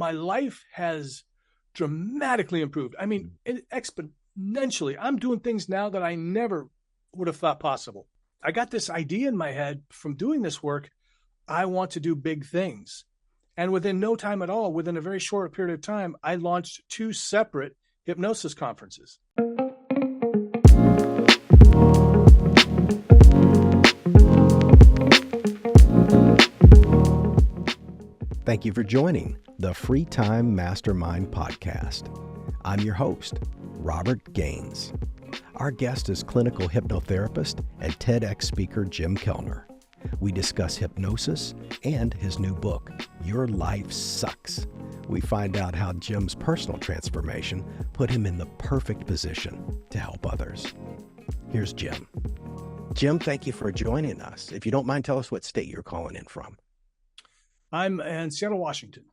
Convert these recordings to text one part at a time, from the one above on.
my life has dramatically improved. I mean, exponentially. I'm doing things now that I never would have thought possible. I got this idea in my head from doing this work. I want to do big things. And within no time at all, within a very short period of time, I launched 2 separate hypnosis conferences. Thank you for joining the Free Time Mastermind podcast. I'm your host, Robert Gaines. Our guest is clinical hypnotherapist and TEDx speaker Jim Kellner. We discuss hypnosis and his new book, Your Life Sucks. We find out how Jim's personal transformation put him in the perfect position to help others. Here's Jim. Jim, thank you for joining us. If you don't mind, tell us what state you're calling in from. I'm in Seattle, Washington.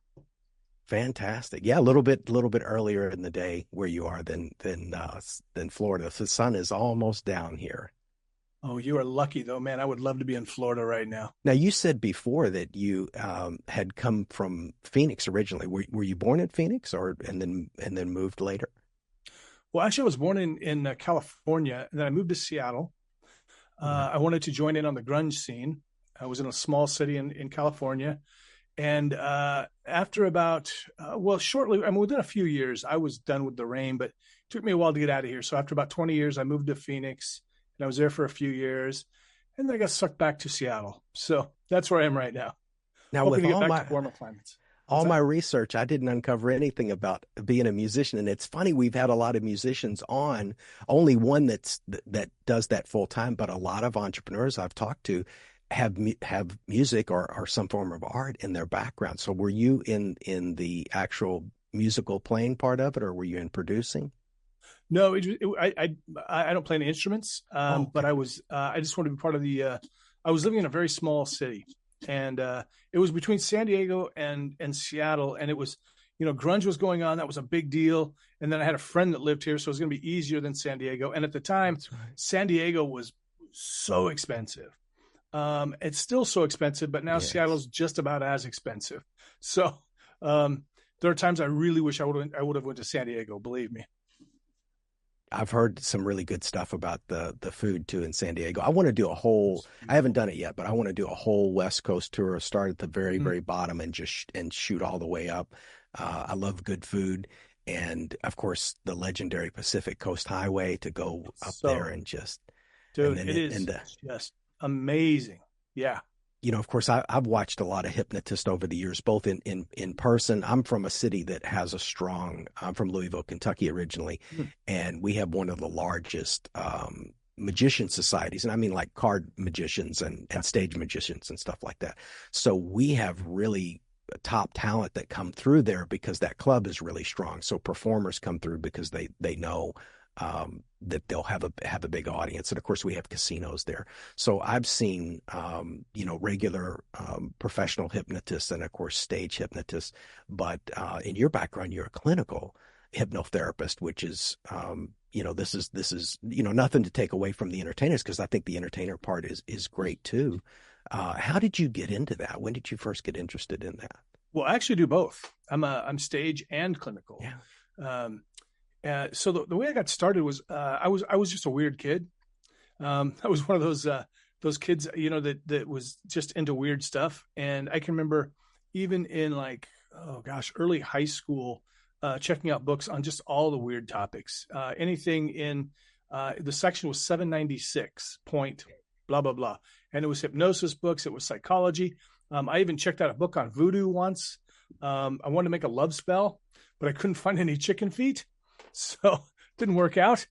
Fantastic. Yeah, a little bit earlier in the day where you are than Florida. The sun is almost down here. Oh, you are lucky though, man. I would love to be in Florida right now. Now, you said before that you had come from Phoenix originally. Were you born in Phoenix and then moved later? Well, actually, I was born in California, and then I moved to Seattle. I wanted to join in on the grunge scene. I was in a small city in California. And after about, shortly, within a few years, I was done with the rain, but it took me a while to get out of here. So after about 20 years, I moved to Phoenix, and I was there for a few years, and then I got sucked back to Seattle. So that's where I am right now. Now, hoping with to get back to warmer climates. All my research, I didn't uncover anything about being a musician. And it's funny, we've had a lot of musicians on, only one that does that full time, but a lot of entrepreneurs I've talked to have music or some form of art in their background. So were you in the actual musical playing part of it, or were you in producing? No, I don't play any instruments, Okay. but I just wanted to be part of the. I was living in a very small city, and it was between San Diego and Seattle, and it was, grunge was going on. That was a big deal. And then I had a friend that lived here, so it was going to be easier than San Diego. And at the time, That's right. San Diego was so expensive. It's still so expensive, but now Yes. Seattle's just about as expensive. So there are times I really wish I would have went to San Diego. Believe me. I've heard some really good stuff about the food too in San Diego. I want to do I haven't done it yet, but I want to do a whole West Coast tour, start at the very, very bottom and shoot all the way up. I love good food. And of course the legendary Pacific Coast Highway to go up there and just, dude, it is just amazing. Yeah. Of course, I've watched a lot of hypnotists over the years, both in person. I'm from a city that has I'm from Louisville, Kentucky originally, and we have one of the largest magician societies. And I mean like card magicians and stage magicians and stuff like that. So we have really top talent that come through there because that club is really strong. So performers come through because they know that they'll have a big audience. And of course we have casinos there. So I've seen, regular, professional hypnotists and of course stage hypnotists, but, in your background, you're a clinical hypnotherapist, which is, this is, nothing to take away from the entertainers, because I think the entertainer part is great too. How did you get into that? When did you first get interested in that? Well, I actually do both. I'm stage and clinical. Yeah. So the way I got started was I was just a weird kid. I was one of those kids, that was just into weird stuff. And I can remember even in early high school, checking out books on just all the weird topics. Anything in the section was 796 point blah blah blah, and it was hypnosis books. It was psychology. I even checked out a book on voodoo once. I wanted to make a love spell, but I couldn't find any chicken feet. So it didn't work out.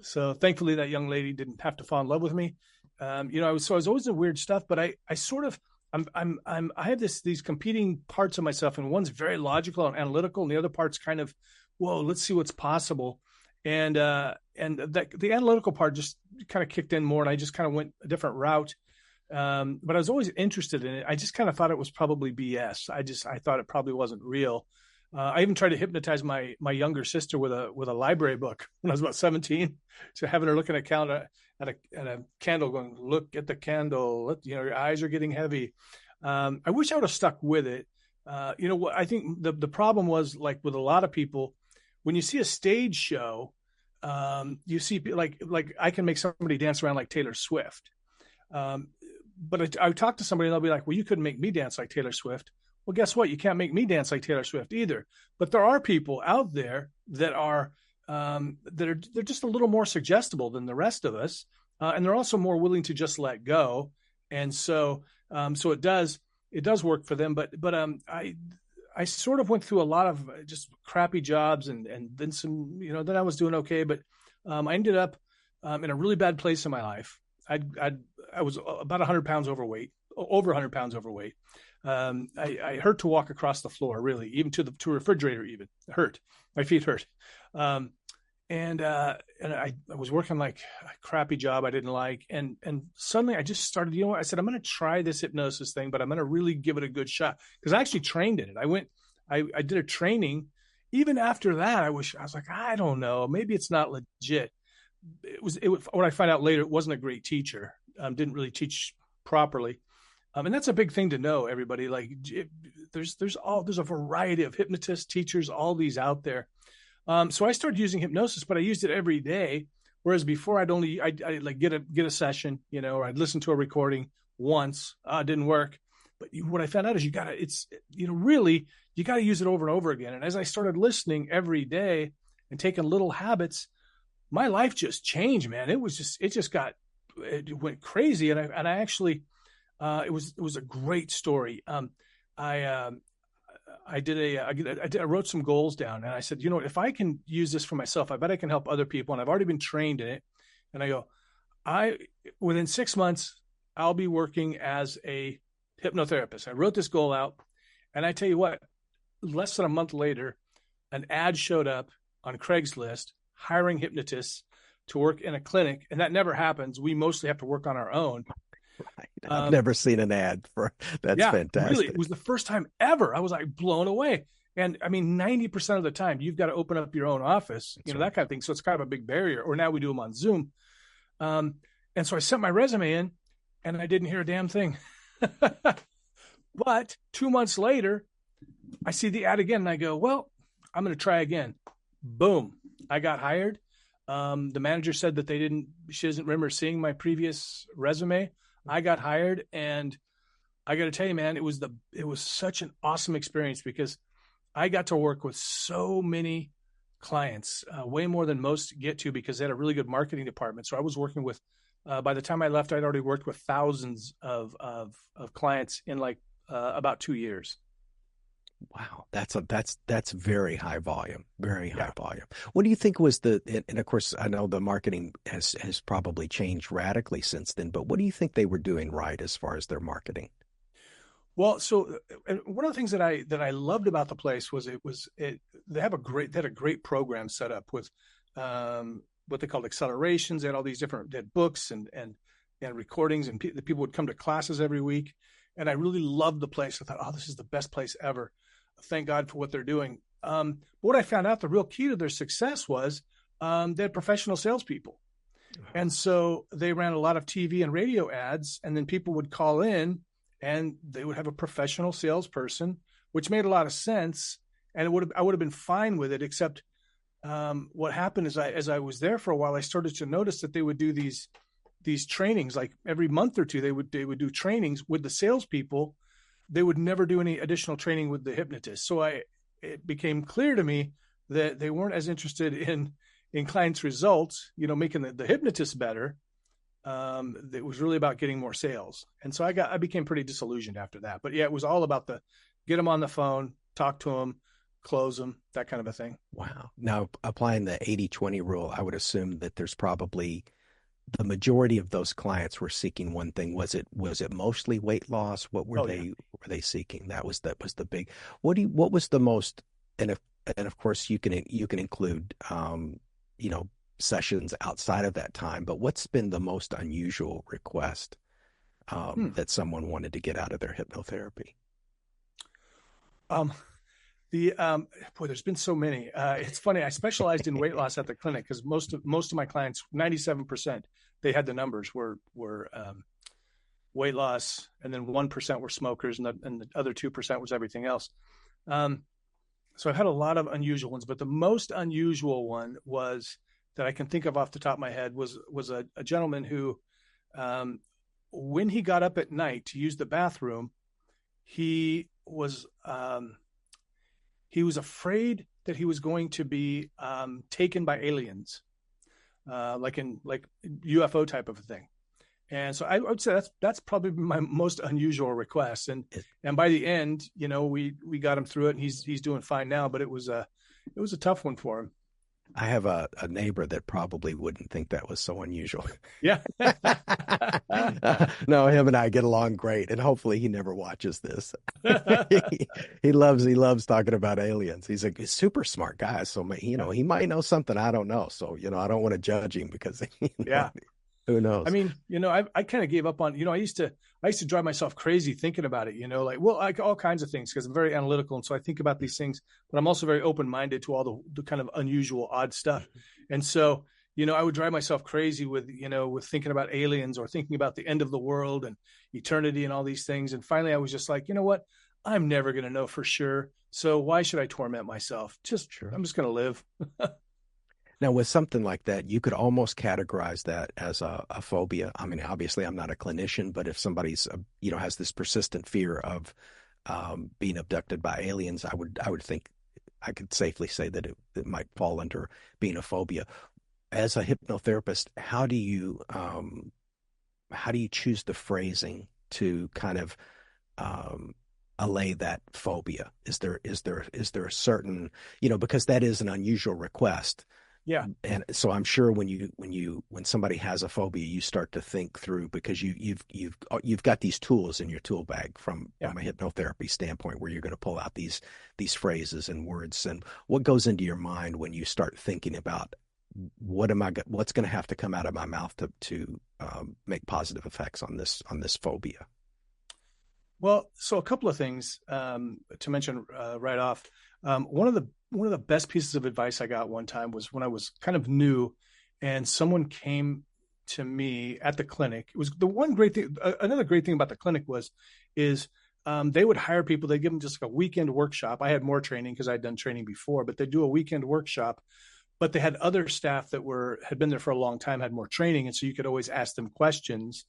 So thankfully that young lady didn't have to fall in love with me. I was always in weird stuff, but I have these competing parts of myself, and one's very logical and analytical, and the other part's kind of, whoa, let's see what's possible. And the analytical part just kind of kicked in more, and I just kind of went a different route. But I was always interested in it. I just kind of thought it was probably BS. I thought it probably wasn't real. I even tried to hypnotize my younger sister with a library book when I was about 17. So having her looking at a candle, going, "Look at the candle. Your eyes are getting heavy." I wish I would have stuck with it, You know what? I think the problem was like with a lot of people, when you see a stage show, you see like I can make somebody dance around like Taylor Swift. Um, but I talk to somebody and they'll be like, well, you couldn't make me dance like Taylor Swift. Well, guess what? You can't make me dance like Taylor Swift either. But there are people out there they're just a little more suggestible than the rest of us, and they're also more willing to just let go. And so it does work for them. But I sort of went through a lot of just crappy jobs, and then some, then I was doing okay, but I ended up in a really bad place in my life. I was about 100 pounds overweight, over 100 pounds overweight. I hurt to walk across the floor, really, even to a refrigerator, even it hurt. My feet hurt. Um, and I was working like a crappy job I didn't like. And suddenly I just started, I said, I'm going to try this hypnosis thing, but I'm going to really give it a good shot. Cause I actually trained in it. I did a training. Even after that, I was like, I don't know, maybe it's not legit. What I found out later, it wasn't a great teacher. Didn't really teach properly. And that's a big thing to know, everybody. Like there's a variety of hypnotists, teachers, all these out there. So I started using hypnosis, but I used it every day. Whereas before I'd like get a session, or I'd listen to a recording once. It didn't work. But what I found out is really, you got to use it over and over again. And as I started listening every day and taking little habits, my life just changed, man. It went crazy. And I actually, it was a great story. I wrote some goals down, and I said, if I can use this for myself, I bet I can help other people. And I've already been trained in it. And I go, within 6 months, I'll be working as a hypnotherapist. I wrote this goal out, and I tell you what, less than a month later, an ad showed up on Craigslist hiring hypnotists to work in a clinic. And that never happens. We mostly have to work on our own. Right. I've never seen an ad for that's yeah, fantastic. Really, it was the first time ever. I was like blown away. And I mean, 90% of the time you've got to open up your own office, right. That kind of thing. So it's kind of a big barrier. Or now we do them on Zoom. And so I sent my resume in and I didn't hear a damn thing. But 2 months later, I see the ad again and I go, well, I'm going to try again. Boom. I got hired. The manager said that she doesn't remember seeing my previous resume. I got hired, and I got to tell you, man, it was such an awesome experience because I got to work with so many clients, way more than most get to because they had a really good marketing department. So I was working with, by the time I left, I'd already worked with thousands of clients in like about 2 years. Wow, that's very high volume, very high volume. What do you think was and of course I know the marketing has probably changed radically since then, but what do you think they were doing right as far as their marketing? Well, so one of the things that I loved about the place was they had a great program set up with what they called accelerations. They had all these they had books and recordings, and the people would come to classes every week. And I really loved the place. I thought, oh, this is the best place ever. Thank God for what they're doing. But what I found out, the real key to their success was they had professional salespeople. And so they ran a lot of TV and radio ads, and then people would call in and they would have a professional salesperson, which made a lot of sense. And I would have been fine with it, except what happened is as I was there for a while, I started to notice that they would do these trainings, like every month or two, they would do trainings with the salespeople. They would never do any additional training with the hypnotist. So it became clear to me that they weren't as interested in clients' results, making the hypnotist better. It was really about getting more sales. And so I became pretty disillusioned after that. But yeah, it was all about get them on the phone, talk to them, close them, that kind of a thing. Wow. Now, applying the 80-20 rule, I would assume that there's probably the majority of those clients were seeking one thing. Was it mostly weight loss? What were they seeking? That was the big. What was the most? And of course you can include sessions outside of that time. But what's been the most unusual request that someone wanted to get out of their hypnotherapy? There's been so many. It's funny. I specialized in weight loss at the clinic because most of my clients, 97%, they had the numbers were weight loss, and then 1% were smokers, and the other 2% was everything else. Um, so I've had a lot of unusual ones, but the most unusual one was that I can think of off the top of my head was a gentleman who, um, when he got up at night to use the bathroom, he was um, he was afraid that he was going to be taken by aliens, like UFO type of a thing. And so I would say that's probably my most unusual request. And by the end, we got him through it, and he's doing fine now. But it was a tough one for him. I have a neighbor that probably wouldn't think that was so unusual. Yeah. No, him and I get along great, and hopefully he never watches this. He loves talking about aliens. He's a super smart guy, so he might know something I don't know. So I don't want to judge him because Yeah. who I knows? mean, I kind of gave up on, I used to drive myself crazy thinking about it, like all kinds of things, because I'm very analytical. And so I think about these things, but I'm also very open-minded to all the kind of unusual, odd stuff. And so, I would drive myself crazy with thinking about aliens or thinking about the end of the world and eternity and all these things. And finally I was just like, you know what? I'm never going to know for sure. So why should I torment myself? Sure. I'm just going to live. Now, with something like that, you could almost categorize that as a phobia. I mean, obviously, I'm not a clinician, but if somebody's, has this persistent fear of being abducted by aliens, I would think I could safely say that it might fall under being a phobia. As a hypnotherapist, how do you choose the phrasing to kind of allay that phobia? Is there a certain, because that is an unusual request. Yeah. And so I'm sure when somebody has a phobia, you start to think through, because you've got these tools in your tool bag from Yeah. a hypnotherapy standpoint, where you're going to pull out these phrases and words. And what goes into your mind when you start thinking about what's going to have to come out of my mouth to make positive effects on this phobia? Well, so a couple of things to mention right off. One of the best pieces of advice I got one time was when I was kind of new, and someone came to me at the clinic. It was the one great thing. Another great thing about the clinic is they would hire people. They'd give them just like a weekend workshop. I had more training because I'd done training before, but they do a weekend workshop. But they had other staff that had been there for a long time, had more training, and so you could always ask them questions.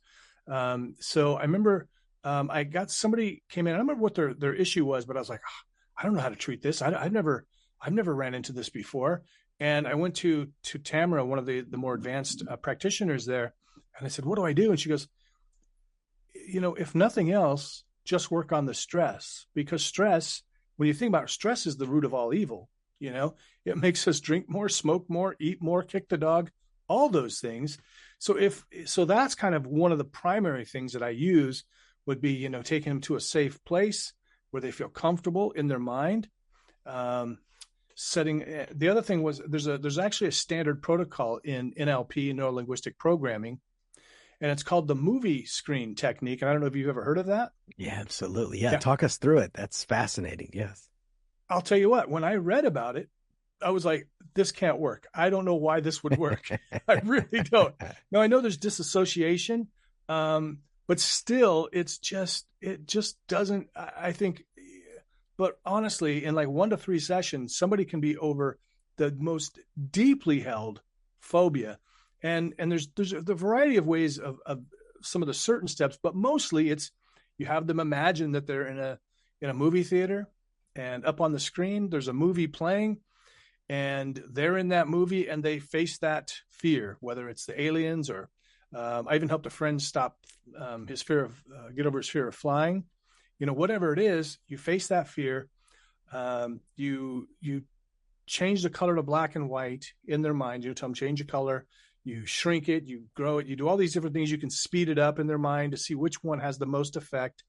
So I remember I got somebody came in. I don't remember what their issue was, but I was like, oh, I don't know how to treat this. I've never ran into this before. And I went to Tamara, one of the more advanced practitioners there, and I said, what do I do? And she goes, if nothing else, just work on the stress, because stress, when you think about it, stress is the root of all evil. It makes us drink more, smoke more, eat more, kick the dog, all those things. So that's kind of one of the primary things that I use would be, taking them to a safe place where they feel comfortable in their mind. Setting the other thing was there's actually a standard protocol in NLP, neuro linguistic programming, and it's called the movie screen technique. And I don't know if you've ever heard of that. Yeah, absolutely. Yeah. Talk us through it. That's fascinating. Yes. I'll tell you what, when I read about it, I was like, this can't work. I don't know why this would work. I really don't. Now, I know there's disassociation, but still, it just doesn't, I think, but honestly, in like 1 to 3 sessions, somebody can be over the most deeply held phobia. And there's the variety of ways of some of the certain steps, but mostly it's, you have them imagine that they're in a movie theater, and up on the screen, there's a movie playing, and they're in that movie, and they face that fear, whether it's the aliens or I even helped a friend stop get over his fear of flying. Whatever it is, you face that fear. You change the color to black and white in their mind. You tell them change the color. You shrink it. You grow it. You do all these different things. You can speed it up in their mind to see which one has the most effect.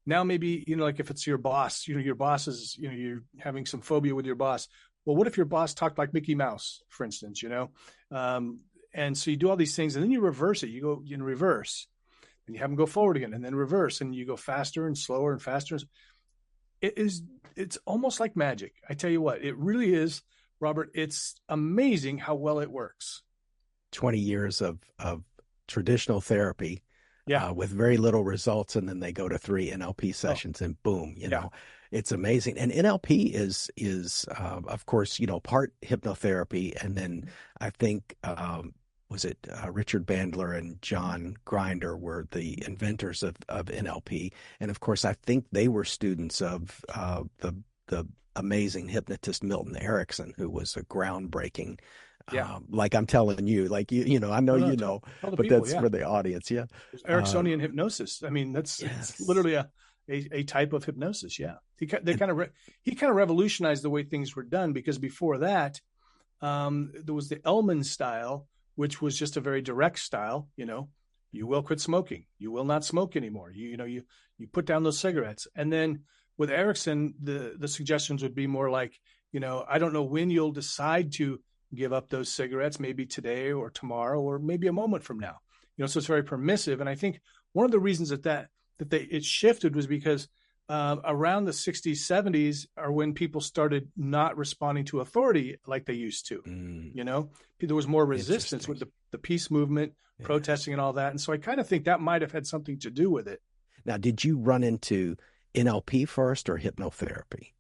Now maybe like if it's your boss. Your boss is you're having some phobia with your boss. Well, what if your boss talked like Mickey Mouse, for instance? And so you do all these things, and then you reverse it. You go in reverse. And you have them go forward again, and then reverse, and you go faster and slower and faster. It's almost like magic. I tell you what, it really is, Robert. It's amazing how well it works. 20 years of traditional therapy Yeah. with very little results, and then they go to 3 NLP Oh, sessions, and boom, yeah. it's amazing. And NLP is of course, part hypnotherapy, and then I think was it Richard Bandler and John Grinder were the inventors of NLP, and of course, I think they were students of the amazing hypnotist Milton Erickson, who was a groundbreaking. Yeah. Like I'm telling you, like I know No, no, tell the but people. that's Yeah. for the audience. Yeah. There's Uh, Ericksonian hypnosis. I mean, it's yes. literally a type of hypnosis. Yeah. He kind of revolutionized the way things were done, because before that, there was the Ellman style, which was just a very direct style. You will quit smoking. You will not smoke anymore. You put down those cigarettes. And then with Erickson, the suggestions would be more like, I don't know when you'll decide to give up those cigarettes, maybe today or tomorrow, or maybe a moment from now. So it's very permissive. And I think one of the reasons it shifted was because around the 60s, 70s are when people started not responding to authority like they used to. Mm, There was more resistance interesting. with the peace movement, Yeah. protesting and all that. And so I kind of think that might have had something to do with it. Now, did you run into NLP first or hypnotherapy?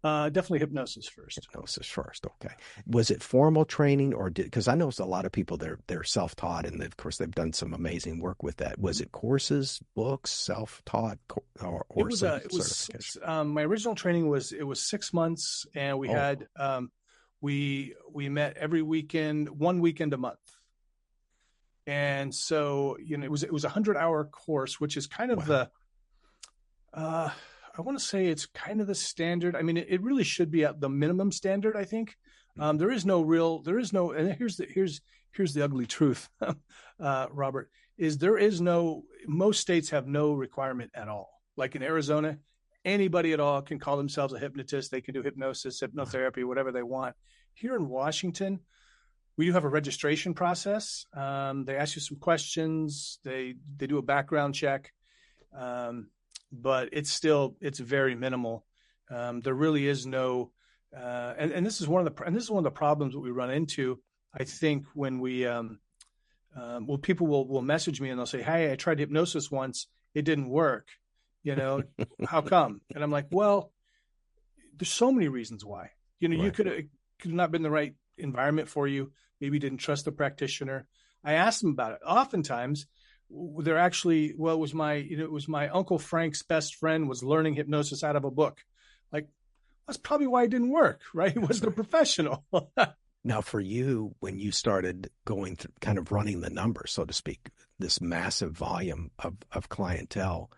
Definitely hypnosis first. Hypnosis first. Okay. Was it formal training or because I know a lot of people they're self-taught and of course they've done some amazing work with that. Was it courses, books, self-taught It or was certification? my original training was 6 months, and we Oh, had we met every weekend, one weekend a month. And so, it was 100-hour course, which is kind of wow. I want to say it's kind of the standard. I mean, it really should be at the minimum standard, I think. There is no, and here's the ugly truth, Robert, is there is no, most states have no requirement at all. Like in Arizona, anybody at all can call themselves a hypnotist. They can do hypnosis, Wow. hypnotherapy, whatever they want. Here in Washington, we do have a registration process. They ask you some questions. They do a background check, um, but it's very minimal. There really is no, and this is one of the problems that we run into. I think when people will message me and they'll say, "Hey, I tried hypnosis once. It didn't work. How come?" And I'm like, "Well, there's so many reasons why. You Right. could not been the right environment for you. Maybe you didn't trust the practitioner." I asked them about it. Oftentimes, they're actually, well, it was my Uncle Frank's best friend was learning hypnosis out of a book. Like, that's probably why it didn't work, right? It That's wasn't a right. professional. Now, for you, when you started going through kind of running the numbers, so to speak, this massive volume of clientele,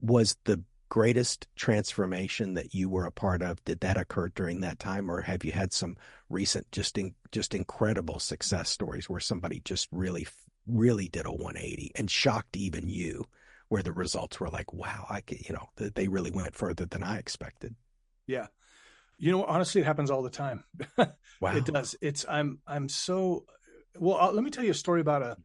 was the greatest transformation that you were a part of, did that occur during that time, or have you had some recent just incredible success stories where somebody just really did a 180 and shocked even you, where the results were like, wow, they really went further than I expected. Yeah. Honestly, it happens all the time. It Wow. does. I'm so, well, let me tell you a story about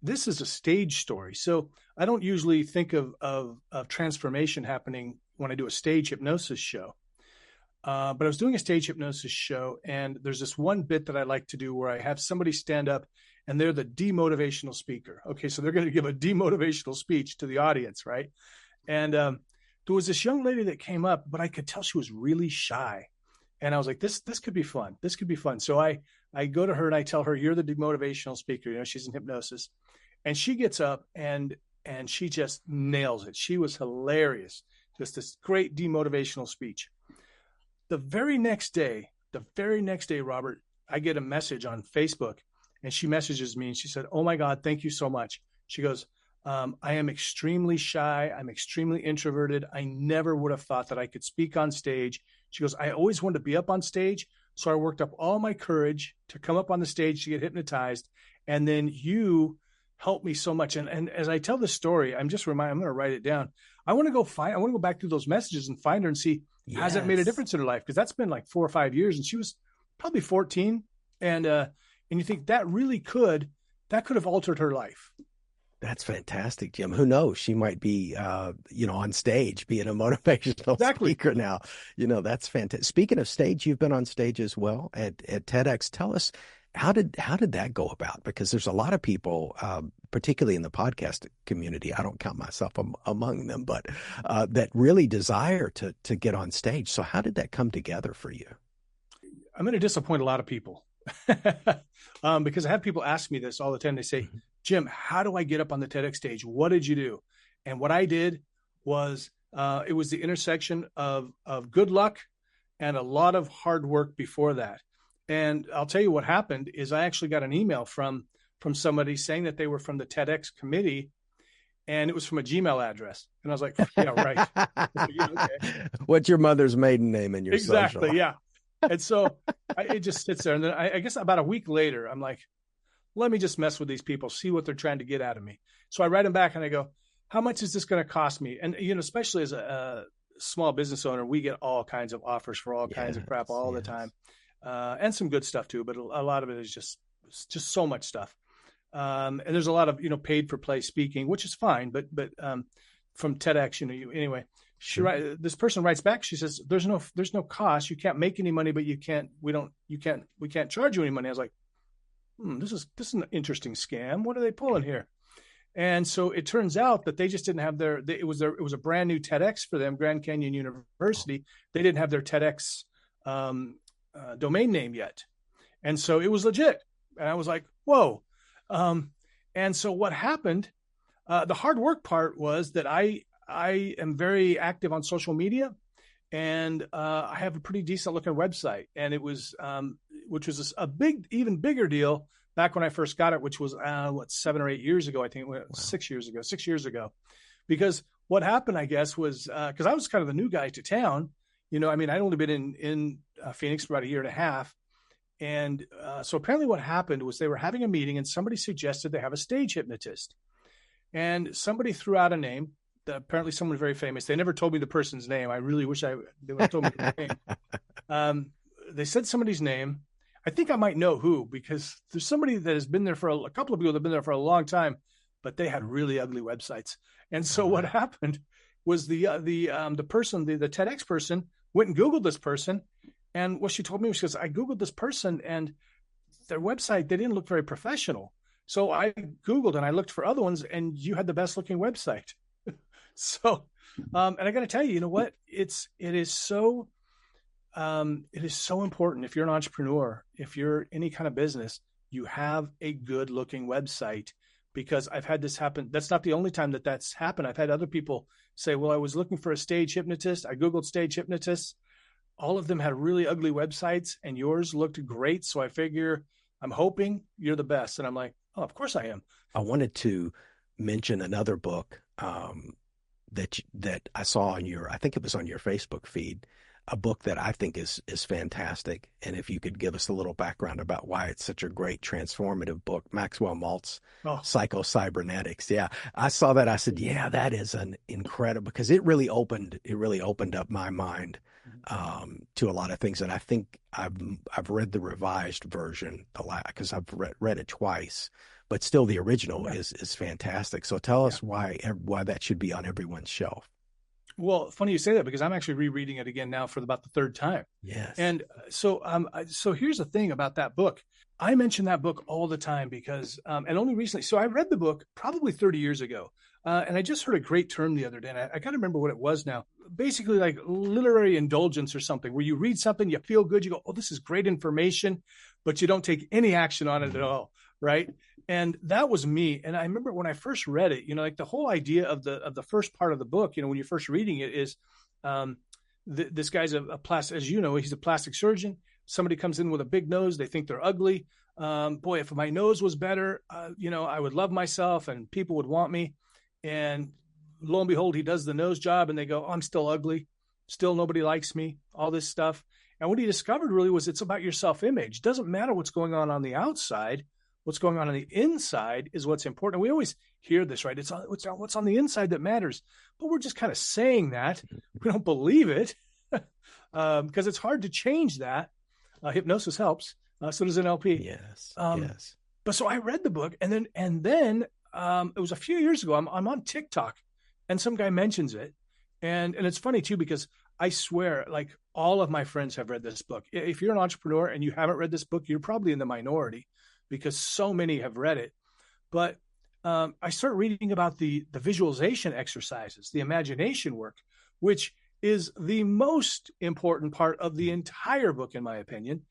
this is a stage story. So I don't usually think of transformation happening when I do a stage hypnosis show. But I was doing a stage hypnosis show, and there's this one bit that I like to do where I have somebody stand up and they're the demotivational speaker. Okay, so they're going to give a demotivational speech to the audience, right? And there was this young lady that came up, but I could tell she was really shy. And I was like, this could be fun. This could be fun. So I go to her and I tell her, "You're the demotivational speaker." She's in hypnosis, and she gets up and she just nails it. She was hilarious. Just this great demotivational speech. The very next day, Robert, I get a message on Facebook, and she messages me and she said, "Oh my God, thank you so much." She goes, "I am extremely shy. I'm extremely introverted. I never would have thought that I could speak on stage." She goes, "I always wanted to be up on stage. So I worked up all my courage to come up on the stage to get hypnotized. And then you helped me so much." And as I tell this story, I'm going to write it down. I want to go back through those messages and find her and see, has that made a Yes. difference in her life? Because that's been like 4 or 5 years, and she was probably 14. And you think that could have altered her life. That's fantastic, Jim. Who knows? She might be, on stage being a motivational Exactly. speaker now. That's fantastic. Speaking of stage, you've been on stage as well at TEDx. Tell us How did that go about? Because there's a lot of people, particularly in the podcast community, I don't count myself among them, but that really desire to get on stage. So how did that come together for you? I'm going to disappoint a lot of people because I have people ask me this all the time. They say, Mhm. Jim, how do I get up on the TEDx stage? What did you do? And what I did was it was the intersection of good luck and a lot of hard work before that. And I'll tell you what happened is I actually got an email from somebody saying that they were from the TEDx committee, and it was from a Gmail address. And I was like, yeah, right. Yeah, okay. What's your mother's maiden name and your social? Exactly. Yeah. And so it just sits there. And then I guess about a week later, I'm like, let me just mess with these people, see what they're trying to get out of me. So I write them back and I go, how much is this going to cost me? And, especially as a small business owner, we get all kinds of offers for all kinds of crap all the time. And some good stuff too, but a lot of it is just so much stuff. And there's a lot of, paid for play speaking, which is fine, but from TEDx, anyway, Sure. this person writes back. She says, there's no cost. You can't make any money, but we can't charge you any money. I was like, this is an interesting scam. What are they pulling here? And so it turns out that they just didn't have it was a brand new TEDx for them, Grand Canyon University. They didn't have their TEDx domain name yet. And so it was legit. And I was like, whoa. And so what happened, the hard work part was that I am very active on social media, and I have a pretty decent looking website. And it was, which was even bigger deal back when I first got it, which was 7 or 8 years ago. I think it was 6 years ago, because what happened, I guess, was because I was kind of the new guy to town. I'd only been in Phoenix for about a year and a half. And so apparently what happened was they were having a meeting and somebody suggested they have a stage hypnotist. And somebody threw out a name, apparently someone very famous. They never told me the person's name. I really wish they would have told me the name. They said somebody's name. I think I might know who, because there's somebody that has been there for a couple of people that have been there for a long time, but they had really ugly websites. And so what happened was the person, the TEDx person, went and Googled this person. And what she told me was, she goes, I Googled this person and their website, they didn't look very professional. So I Googled and I looked for other ones, and you had the best looking website. So, and I got to tell you, you know what? It is so important. If you're an entrepreneur, if you're any kind of business, you have a good looking website, because I've had this happen. That's not the only time that's happened. I've had other people say, well, I was looking for a stage hypnotist. I Googled stage hypnotists. All of them had really ugly websites, and yours looked great. So I figure, I'm hoping you're the best. And I'm like, oh, of course I am. I wanted to mention another book that I saw I think it was on your Facebook feed, a book that I think is fantastic. And if you could give us a little background about why it's such a great transformative book, Maxwell Maltz, Psycho-Cybernetics. Yeah, I saw that. I said, yeah, that is an incredible, because it really opened up my mind to a lot of things. And I think I've read the revised version a lot, because I've read it twice, but still the original is fantastic. So tell us why that should be on everyone's shelf. Well, funny you say that, because I'm actually rereading it again now for about the third time. Yes. And so here's the thing about that book. I mention that book all the time because, and only recently, so I read the book probably 30 years ago. And I just heard a great term the other day, and I got to remember what it was now. Basically like literary indulgence or something, where you read something, you feel good, you go, oh, this is great information, but you don't take any action on it at all. Right. And that was me. And I remember when I first read it, like the whole idea of the first part of the book, when you're first reading it, is this guy's a plastic, as you know, he's a plastic surgeon. Somebody comes in with a big nose. They think they're ugly. Boy, if my nose was better, I would love myself and people would want me. And lo and behold, he does the nose job and they go, oh, I'm still ugly. Still nobody likes me, all this stuff. And what he discovered really was it's about your self-image. Doesn't matter what's going on the outside. What's going on the inside is what's important. We always hear this, right? It's what's on the inside that matters. But we're just kind of saying that. We don't believe it because it's hard to change that. Hypnosis helps. So does NLP. Yes. Yes. But so I read the book, and then it was a few years ago. I'm on TikTok, and some guy mentions it, and it's funny too, because I swear, like all of my friends have read this book. If you're an entrepreneur and you haven't read this book, you're probably in the minority because so many have read it. But I started reading about the visualization exercises, the imagination work, which is the most important part of the entire book, in my opinion.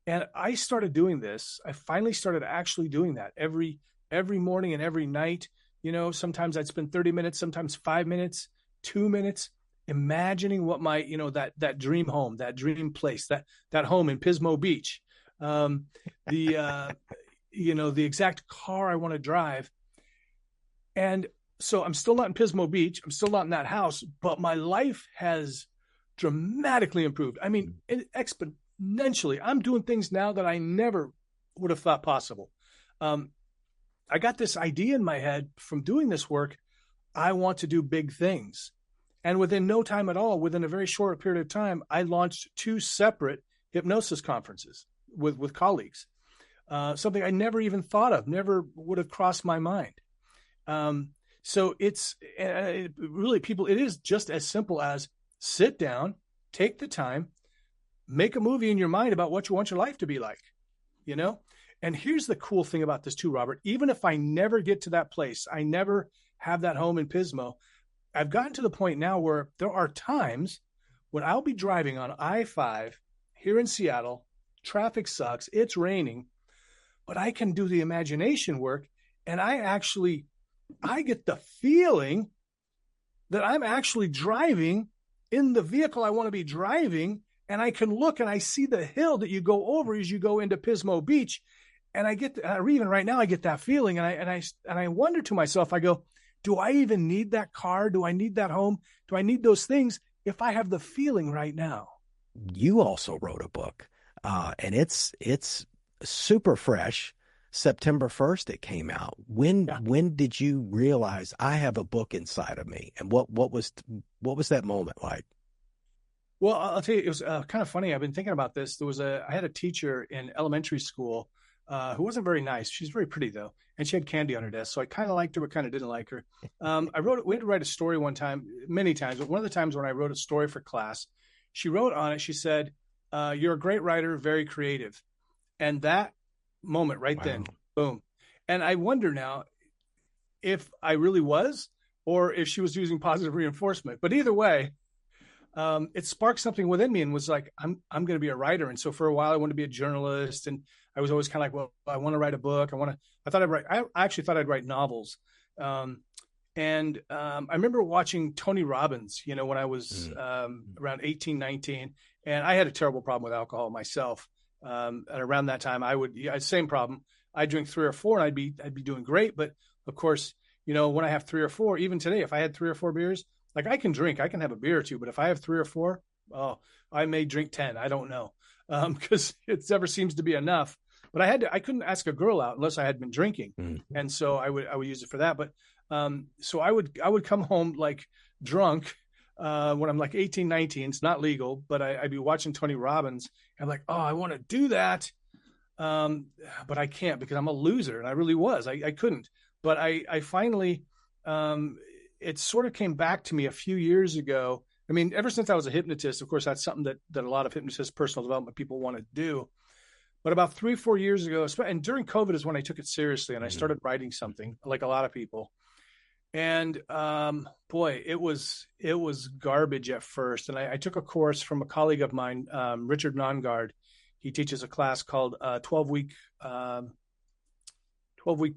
And I started doing this. I finally started actually doing that every morning and every night. You know, sometimes I'd spend 30 minutes, sometimes 5 minutes, 2 minutes, imagining what my, you know, that dream home, that dream place, that home in Pismo Beach, the you know, the exact car I want to drive. And so I'm still not in Pismo Beach. I'm still not in that house, but my life has dramatically improved. I mean, exponentially. I'm doing things now that I never would have thought possible. I got this idea in my head from doing this work. I want to do big things. And within no time at all, within a very short period of time, I launched 2 separate hypnosis conferences with colleagues. Something I never even thought of, never would have crossed my mind. So it's really, people, it is just as simple as sit down, take the time, make a movie in your mind about what you want your life to be like, you know? And here's the cool thing about this too, Robert. Even if I never get to that place, I never have that home in Pismo, I've gotten to the point now where there are times when I'll be driving on I-5 here in Seattle, traffic sucks, it's raining, but I can do the imagination work, and I get the feeling that I'm actually driving in the vehicle I want to be driving, and I can look and I see the hill that you go over as you go into Pismo Beach, and even right now I get that feeling, and I wonder to myself, I go, do I even need that car? Do I need that home? Do I need those things if I have the feeling right now? You also wrote a book, and it's super fresh. September 1st it came out. When did you realize I have a book inside of me? And what was that moment like? Well, I'll tell you, it was kind of funny. I've been thinking about this. I had a teacher in elementary school who wasn't very nice. She's very pretty though, and she had candy on her desk. So I kind of liked her, but kind of didn't like her. We had to write a story one time, many times, but one of the times when I wrote a story for class, she wrote on it, she said, you're a great writer, very creative. And that moment right then, boom. And I wonder now if I really was, or if she was using positive reinforcement. But either way, it sparked something within me and was like, I'm going to be a writer. And so for a while I wanted to be a journalist, and I was always kind of like, well, I want to write a book. I actually thought I'd write novels. I remember watching Tony Robbins, you know, when I was around 18, 19, and I had a terrible problem with alcohol myself. And around that time same problem. I'd drink 3 or 4 and I'd be doing great. But of course, you know, when I have 3 or 4, even today, if I had 3 or 4 beers, like I can have a beer or 2, but if I have 3 or 4, I may drink 10. I don't know. Because it never seems to be enough. But I couldn't ask a girl out unless I had been drinking. And so I would use it for that. But so I would come home like drunk when I'm like 18, 19. It's not legal, but I'd be watching Tony Robbins. And I'm like, oh, I want to do that. But I can't because I'm a loser. And I really was. I couldn't. But I finally, it sort of came back to me a few years ago. I mean, ever since I was a hypnotist, of course, that's something that a lot of hypnotists, personal development people want to do. But about 3 or 4 years ago, and during COVID is when I took it seriously and I started writing something, like a lot of people. And boy, it was garbage at first. And I took a course from a colleague of mine, Richard Nongard. He teaches a class called 12-week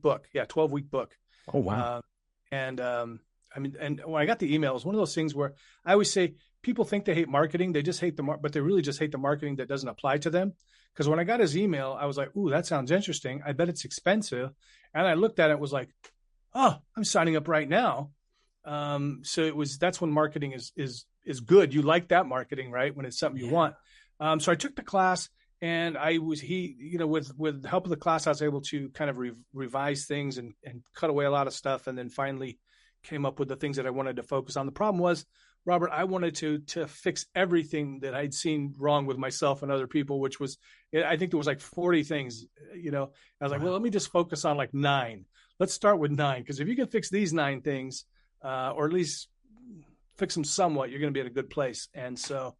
book. Yeah, 12-week book. Oh, wow. I mean, and when I got the email, it was one of those things where I always say people think they hate marketing. They just hate but they really just hate the marketing that doesn't apply to them. Because when I got his email, I was like, ooh, that sounds interesting. I bet it's expensive. And I looked at it, was like, oh, I'm signing up right now. So that's when marketing is good. You like that marketing, right? When it's something you want. So I took the class, and with the help of the class, I was able to kind of revise things and cut away a lot of stuff. And then finally came up with the things that I wanted to focus on. The problem was, Robert, I wanted to fix everything that I'd seen wrong with myself and other people, which was, I think there was like 40 things, you know. I was like, well, let me just focus on like 9. Let's start with 9, because if you can fix these 9 things, or at least fix them somewhat, you're going to be at a good place. And so,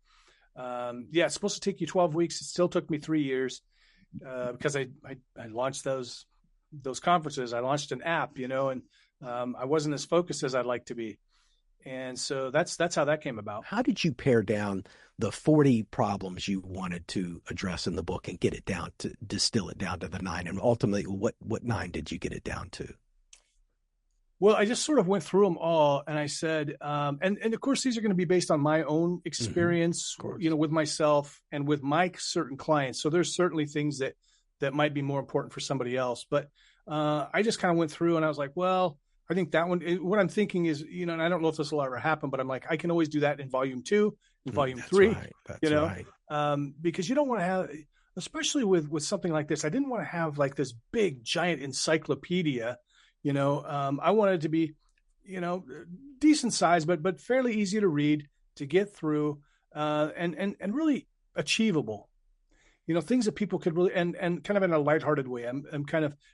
it's supposed to take you 12 weeks. It still took me 3 years because I launched those conferences. I launched an app, and I wasn't as focused as I'd like to be. And so that's how that came about. How did you pare down the 40 problems you wanted to address in the book and get it down to distill it down to the 9? And ultimately, what 9 did you get it down to? Well, I just sort of went through them all, and I said, and of course, these are going to be based on my own experience, with myself and with my certain clients. So there's certainly things that might be more important for somebody else. But I just kind of went through, and I was like, well, I think that one. What I'm thinking is, and I don't know if this will ever happen, but I'm like, I can always do that in volume 2, in volume 3. Right. That's right. Because you don't want to have, especially with something like this, I didn't want to have like this big giant encyclopedia. I wanted it to be, decent size, but fairly easy to read, to get through, and really achievable. Things that people could really, and kind of in a lighthearted way. I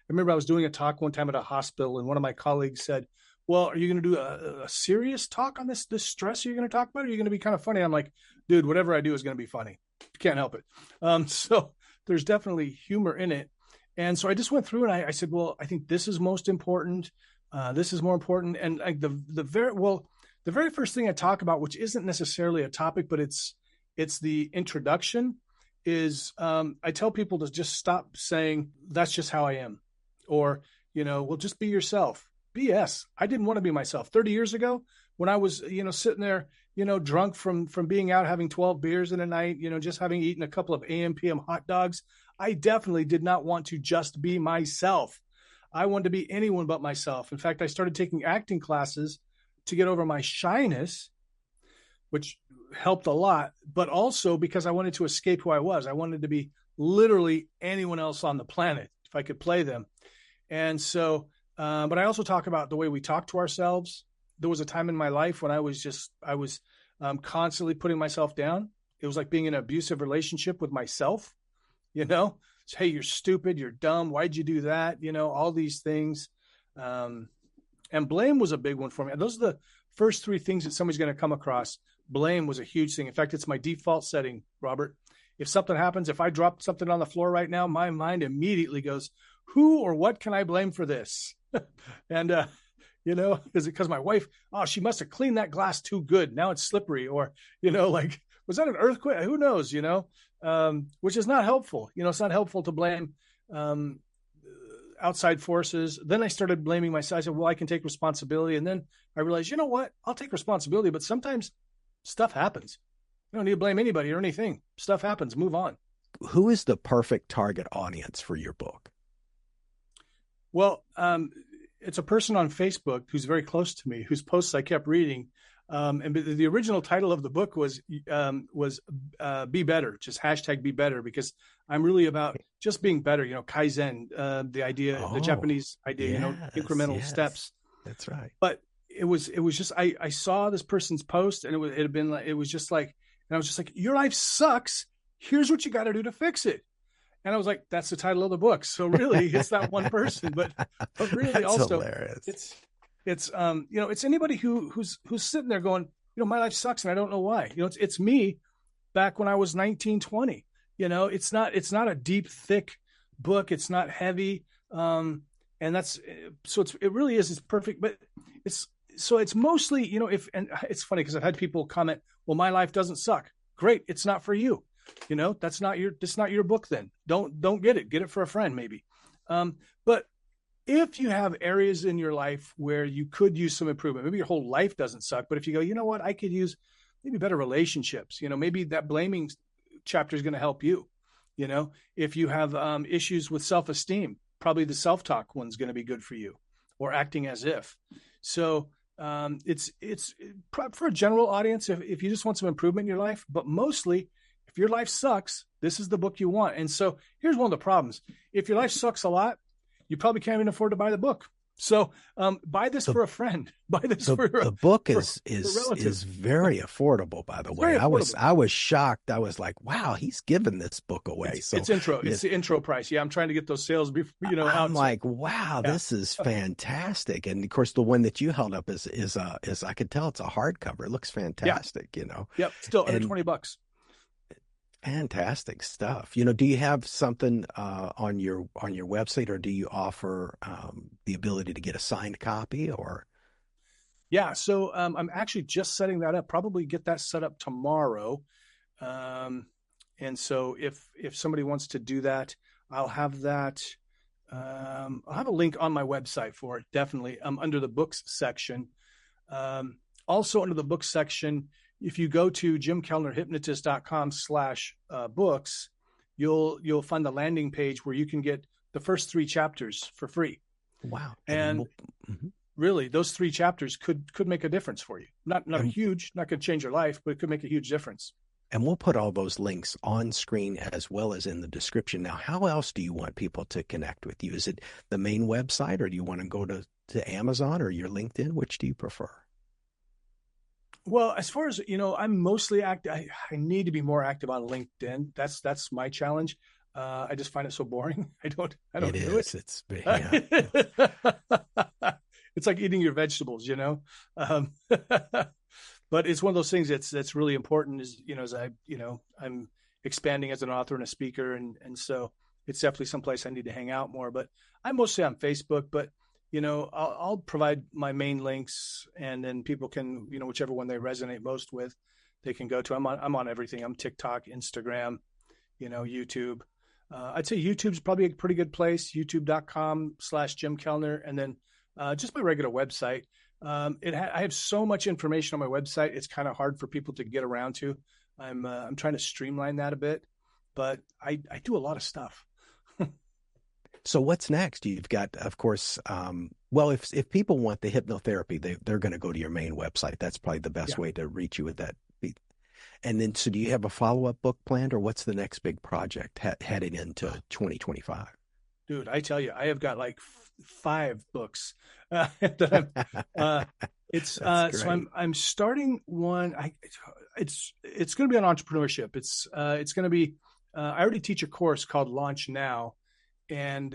remember I was doing a talk one time at a hospital, and one of my colleagues said, well, are you going to do a serious talk on this stress you're going to talk about? Or are you going to be kind of funny? I'm like, dude, whatever I do is going to be funny. Can't help it. So there's definitely humor in it. And so I just went through and I said, well, I think this is most important. This is more important. And the very first thing I talk about, which isn't necessarily a topic, but it's the introduction, is I tell people to just stop saying, that's just how I am. Or, well, just be yourself. BS. I didn't want to be myself. 30 years ago, when I was, sitting there, drunk from being out having 12 beers in a night, just having eaten a couple of AM, PM hot dogs, I definitely did not want to just be myself. I wanted to be anyone but myself. In fact, I started taking acting classes to get over my shyness, which helped a lot, but also because I wanted to escape who I was. I wanted to be literally anyone else on the planet if I could play them. And so, but I also talk about the way we talk to ourselves. There was a time in my life when I was constantly putting myself down. It was like being in an abusive relationship with myself. Hey, you're stupid, you're dumb, why'd you do that? All these things. And blame was a big one for me. Those are the first 3 things that somebody's going to come across. Blame was a huge thing. In fact, it's my default setting, Robert. If something happens, if I drop something on the floor right now, my mind immediately goes, who or what can I blame for this? And, is it because my wife, she must have cleaned that glass too good. Now it's slippery. Or, was that an earthquake? Who knows, which is not helpful. It's not helpful to blame outside forces. Then I started blaming myself. I said, well, I can take responsibility. And then I realized, you know what? I'll take responsibility, but sometimes stuff happens. You don't need to blame anybody or anything. Stuff happens. Move on. Who is the perfect target audience for your book? Well, it's a person on Facebook who's very close to me, whose posts I kept reading. And the original title of the book was Be Better, just hashtag Be Better, because I'm really about just being better, Kaizen, the idea, the Japanese idea, incremental steps. That's right. But it was just, I saw this person's post, and it was just like, and I was just like, your life sucks. Here's what you got to do to fix it. And I was like, that's the title of the book. So really it's not one person, but really that's also hilarious. It's anybody who's sitting there going, my life sucks and I don't know why. It's me back when I was 19, 20. It's not a deep, thick book. It's not heavy. And that's so it really is. It's perfect, but it's mostly, and it's funny because I've had people comment, well, my life doesn't suck. Great. It's not for you. That's not your book then. Don't get it. Get it for a friend maybe. But if you have areas in your life where you could use some improvement, maybe your whole life doesn't suck, but if you go, you know what, I could use maybe better relationships, maybe that blaming chapter is going to help you. If you have issues with self-esteem, probably the self-talk one's going to be good for you, or acting as if. So it's for a general audience, if you just want some improvement in your life, but mostly if your life sucks, this is the book you want. And so here's one of the problems. If your life sucks a lot, you probably can't even afford to buy the book. So buy this The for a friend. Buy this the book for a is relative. very affordable, by the It's way. very affordable. I was shocked. I was like, wow, he's giving this book away. It's So intro. yeah, It's the intro price. Yeah, I'm trying to get those sales I'm out. So like, wow, yeah, this is fantastic. And of course, the one that you held up is I could tell it's a hardcover. It looks yeah, fantastic, you know. yep. Still under And $20. fantastic stuff. You know, do you have something on your website, or do you offer the ability to get a signed copy? Or Yeah. So I'm actually just setting that up. Probably get that set up tomorrow. Um, and so if somebody wants to do that, I'll have that. I'll have a link on my website for it. Definitely. Under the books section. Also under the books section, if you go to jimkellnerhypnotist.com/books, you'll find the landing page where you can get the first 3 chapters for free. wow, And mhm. really, those 3 chapters could make a difference for you. Not a and huge, not going to change your life, but it could make a huge difference. and we'll put all those links on screen as well as in the description. Now, how else do you want people to connect with you? Is it the main website, or do you want to go to Amazon or your LinkedIn? Which do you prefer? Well, as far as I'm mostly active. I need to be more active on LinkedIn. That's my challenge. I just find it so boring. I It don't do is. it. It's yeah. It's like eating your vegetables. Um, but it's one of those things that's really important. As I'm expanding as an author and a speaker, and so it's definitely someplace I need to hang out more. But I'm mostly on Facebook, but I'll provide my main links, and then people can, whichever one they resonate most with, they can go to. I'm on everything. I'm TikTok, Instagram, YouTube. I'd say YouTube's probably a pretty good place. YouTube.com/Jim Kellner, and then just my regular website. I have so much information on my website. It's kind of hard for people to get around to. I'm trying to streamline that a bit, but I do a lot of stuff. So what's next? You've got, of course, well, if people want the hypnotherapy, they're going to go to your main website. That's probably the best Yeah. way to reach you with that. And then, so do you have a follow-up book planned, or what's the next big project heading into 2025? Dude, I tell you, I have got like 5 books that I'm. It's That's so great. I'm starting one. It's going to be on entrepreneurship. It's going to be. I already teach a course called Launch Now, and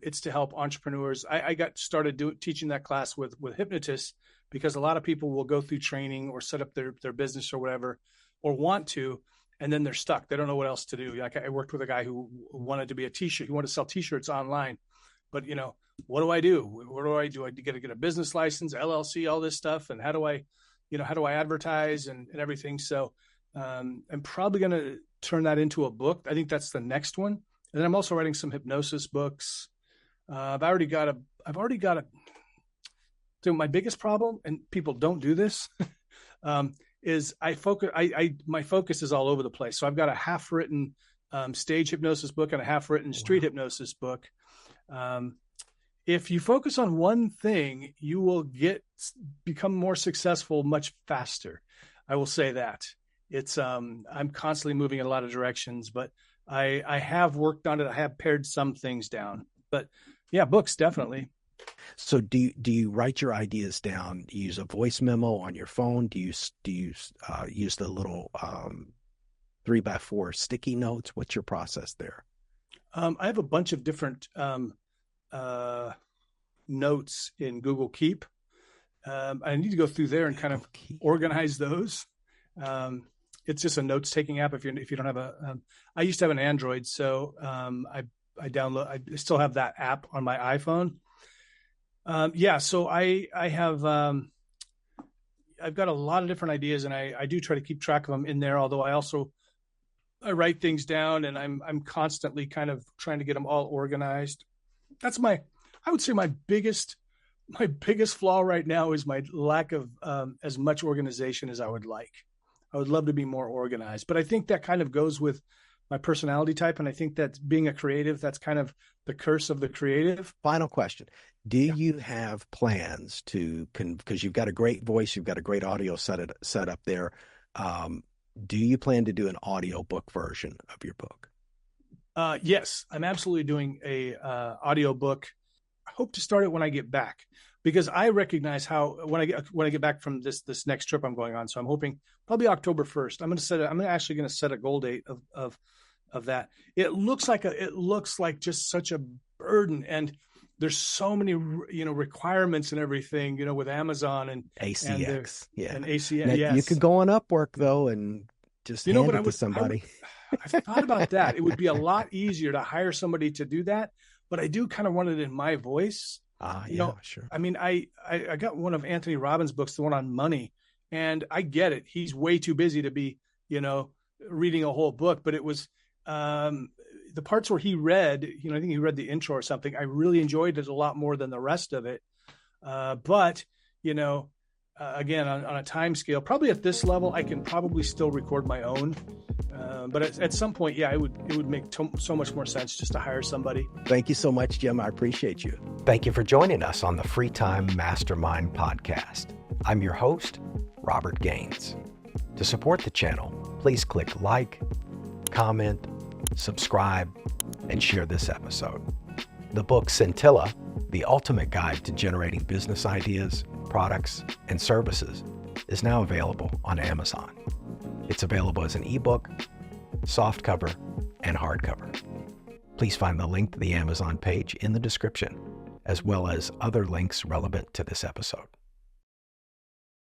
it's to help entrepreneurs. I got started teaching that class with hypnotists because a lot of people will go through training or set up their business or whatever, or want to, and then they're stuck. They don't know what else to do. Like I worked with a guy who wanted to be a t-shirt. He wanted to sell t-shirts online, but what do I do? What do I do? I get a business license, LLC, all this stuff, and how do I advertise and everything? So I'm probably going to turn that into a book. I think that's the next one. And then I'm also writing some hypnosis books. I've already got a. So my biggest problem, and people don't do this, is I focus. My focus is all over the place. So I've got a half-written stage hypnosis book and a half-written street Wow. hypnosis book. If you focus on one thing, you will become more successful much faster. I will say that. It's I'm constantly moving in a lot of directions, but I have worked on it. I have pared some things down, but yeah, books definitely. So do you write your ideas down? Do you use a voice memo on your phone? Do you use the little 3x4 sticky notes? What's your process there? I have a bunch of different uh, notes in Google Keep. I need to go through there and kind of Okay. organize those. It's just a notes taking app. If you don't have I used to have an Android, so I download. I still have that app on my iPhone. Yeah, so I have I've got a lot of different ideas, and I do try to keep track of them in there. Although I write things down, and I'm constantly kind of trying to get them all organized. That's I would say my biggest flaw right now is my lack of as much organization as I would like. I would love to be more organized, but I think that kind of goes with my personality type, and I think that being a creative, that's kind of the curse of the creative. Final question. Do Yeah. you have plans because you've got a great voice, you've got a great audio set up there. Um, do you plan to do an audio book version of your book? Yes, I'm absolutely doing a audio book. hope to start it when I get back, because I recognize how when I get back from this next trip I'm going on. So I'm hoping probably October 1st. I'm actually going to set a goal date of that. It looks like just such a burden, and there's so many requirements and everything, with Amazon and ACX, and ACX. Now, yes, you could go on Upwork though and just hand but it to somebody. I've thought about that. It would be a lot easier to hire somebody to do that, but I do kind of want it in my voice. Sure. I mean, I got one of Anthony Robbins' books, the one on money, and I get it. He's way too busy to be, reading a whole book, but it was the parts where he read, I think he read the intro or something. I really enjoyed it a lot more than the rest of it. But, again, on a time scale, probably at this level, I can probably still record my own. But at some point, it would make so much more sense just to hire somebody. Thank you so much, Jim. I appreciate you. Thank you for joining us on the Free Time Mastermind podcast. I'm your host, Robert Gaines. To support the channel, please click like, comment, subscribe, and share this episode. The book Scintilla, The Ultimate Guide to Generating Business Ideas, Products, and Services, is now available on Amazon. It's available as an ebook, softcover, and hardcover. Please find the link to the Amazon page in the description, as well as other links relevant to this episode.